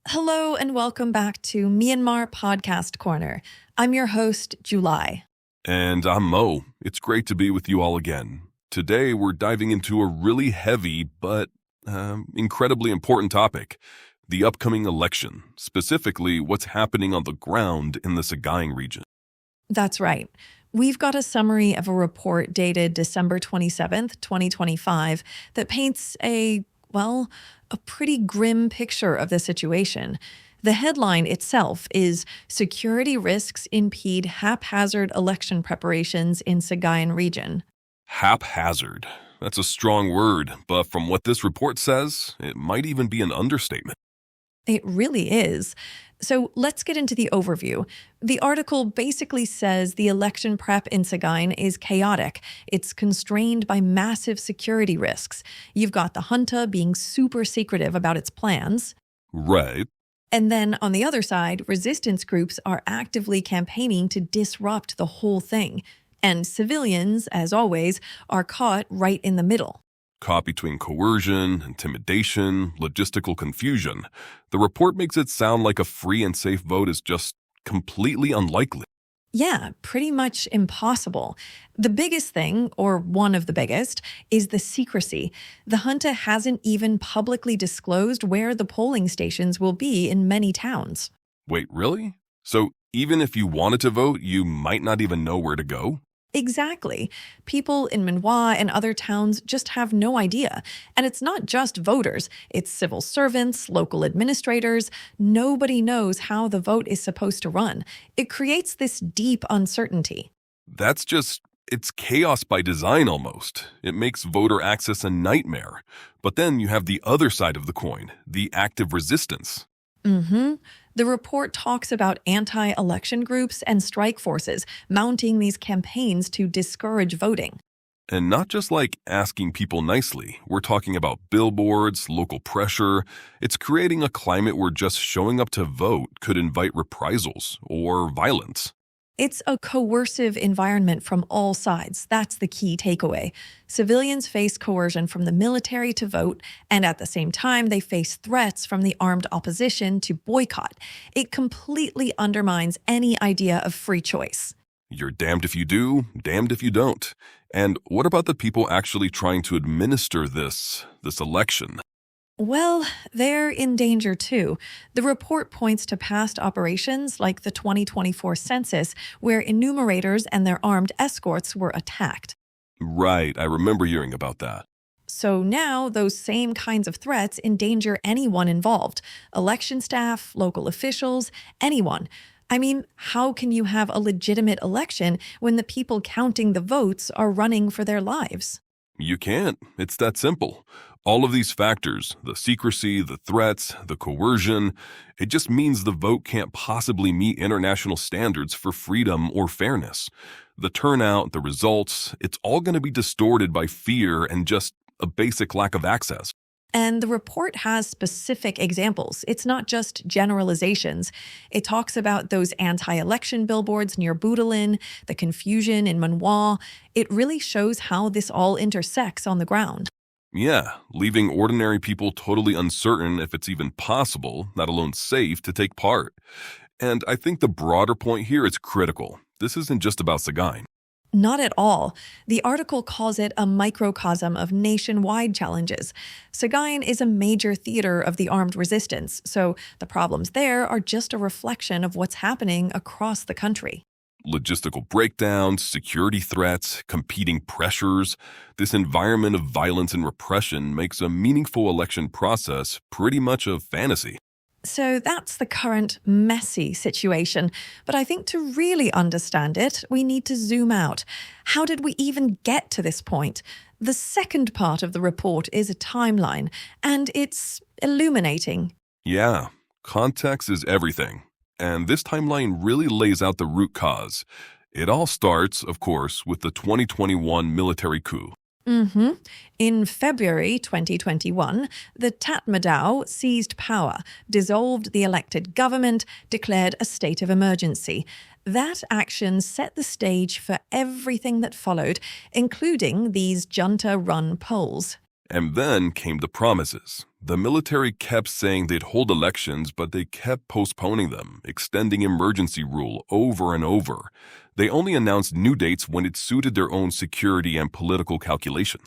Hello and welcome back to Myanmar Podcast Corner. I'm your host, July. And I'm Mo. It's great to be with you all again. Today we're diving into a really heavy but incredibly important topic, the upcoming election, specifically what's happening on the ground in the Sagaing region. That's right. We've got a summary of a report dated December 27th, 2025 that paints a pretty grim picture of the situation. The headline itself is Security Risks Impede Haphazard Election Preparations in Sagaing Region. Haphazard. That's a strong word, but from what this report says, it might even be an understatement. It really is. So let's get into the overview. The article basically says the election prep in Sagaing is chaotic. It's constrained by massive security risks. You've got the junta being super secretive about its plans. Right. And then on the other side, resistance groups are actively campaigning to disrupt the whole thing. And civilians, as always, are caught right in the middle. Caught between coercion, intimidation, logistical confusion. The report makes it sound like a free and safe vote is just completely unlikely. Yeah, pretty much impossible. The biggest thing, or one of the biggest, is the secrecy. The junta hasn't even publicly disclosed where the polling stations will be in many towns. Wait, really? So even if you wanted to vote, you might not even know where to go? Exactly. People in Myanmar and other towns just have no idea. And it's not just voters, it's civil servants, local administrators. Nobody knows how the vote is supposed to run. It creates this deep uncertainty. It's chaos by design almost. It makes voter access a nightmare. But then you have the other side of the coin, the active resistance. The report talks about anti-election groups and strike forces mounting these campaigns to discourage voting. And not just like asking people nicely. We're talking about billboards, local pressure. It's creating a climate where just showing up to vote could invite reprisals or violence. It's a coercive environment from all sides. That's the key takeaway. Civilians face coercion from the military to vote, and at the same time, they face threats from the armed opposition to boycott. It completely undermines any idea of free choice. You're damned if you do, damned if you don't. And what about the people actually trying to administer this election? Well, they're in danger too. The report points to past operations like the 2024 census, where enumerators and their armed escorts were attacked. Right, I remember hearing about that. So now those same kinds of threats endanger anyone involved: election staff, local officials, anyone. I mean, how can you have a legitimate election when the people counting the votes are running for their lives? You can't. It's that simple. All of these factors, the secrecy, the threats, the coercion, it just means the vote can't possibly meet international standards for freedom or fairness. The turnout, the results, it's all going to be distorted by fear and just a basic lack of access. And the report has specific examples. It's not just generalizations. It talks about those anti-election billboards near Budalin, the confusion in Myanmar. It really shows how this all intersects on the ground. Yeah, leaving ordinary people totally uncertain if it's even possible, let alone safe, to take part. And I think the broader point here is critical. This isn't just about Sagaing. Not at all. The article calls it a microcosm of nationwide challenges. Sagaing is a major theater of the armed resistance, so the problems there are just a reflection of what's happening across the country. Logistical breakdowns, security threats, competing pressures. This environment of violence and repression makes a meaningful election process pretty much a fantasy. So that's the current messy situation. But I think to really understand it, we need to zoom out. How did we even get to this point? The second part of the report is a timeline, and it's illuminating. Yeah, context is everything. And this timeline really lays out the root cause. It all starts, of course, with the 2021 military coup. In February 2021, the Tatmadaw seized power, dissolved the elected government, declared a state of emergency. That action set the stage for everything that followed, including these junta-run polls. And then came the promises. The military kept saying they'd hold elections, but they kept postponing them, extending emergency rule over and over. They only announced new dates when it suited their own security and political calculations.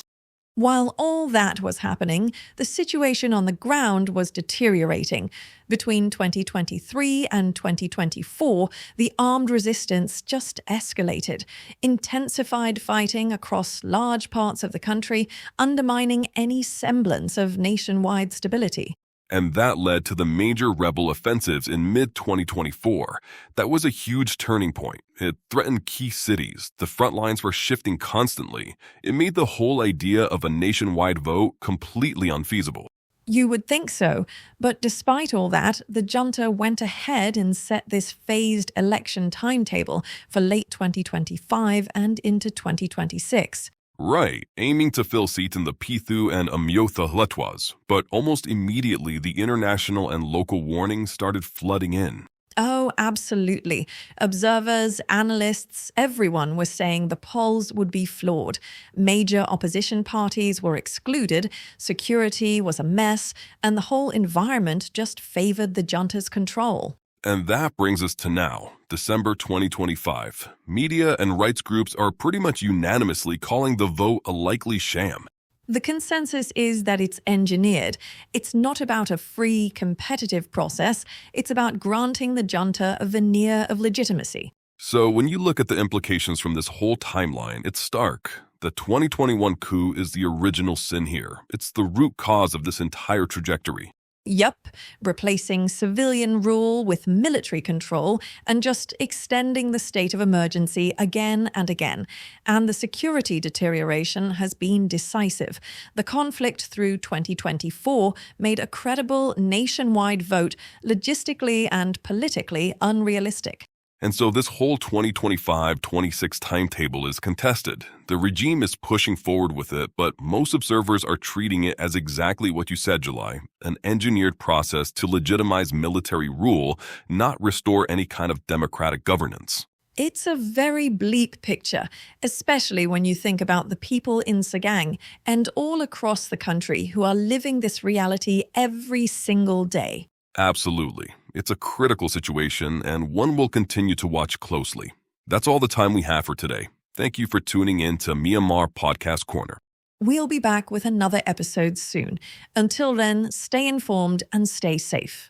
While all that was happening, the situation on the ground was deteriorating. Between 2023 and 2024, the armed resistance just escalated, intensified fighting across large parts of the country, undermining any semblance of nationwide stability. And that led to the major rebel offensives in mid-2024. That was a huge turning point. It threatened key cities. The front lines were shifting constantly. It made the whole idea of a nationwide vote completely unfeasible. You would think so, but despite all that, the junta went ahead and set this phased election timetable for late 2025 and into 2026. Right, aiming to fill seats in the Pithu and Amyotha Letwas, but almost immediately the international and local warnings started flooding in. Oh, absolutely. Observers, analysts, everyone was saying the polls would be flawed. Major opposition parties were excluded, security was a mess, and the whole environment just favored the junta's control. And that brings us to now, December 2025. Media and rights groups are pretty much unanimously calling the vote a likely sham. The consensus is that it's engineered. It's not about a free, competitive process. It's about granting the junta a veneer of legitimacy. So when you look at the implications from this whole timeline, it's stark. The 2021 coup is the original sin here. It's the root cause of this entire trajectory. Yup, replacing civilian rule with military control and just extending the state of emergency again and again. And the security deterioration has been decisive. The conflict through 2024 made a credible nationwide vote logistically and politically unrealistic. And so this whole 2025-26 timetable is contested. The regime is pushing forward with it, but most observers are treating it as exactly what you said, July, an engineered process to legitimize military rule, not restore any kind of democratic governance. It's a very bleak picture, especially when you think about the people in Sagaing and all across the country who are living this reality every single day. Absolutely. It's a critical situation and one we'll continue to watch closely. That's all the time we have for today. Thank you for tuning in to Myanmar Podcast Corner. We'll be back with another episode soon. Until then, stay informed and stay safe.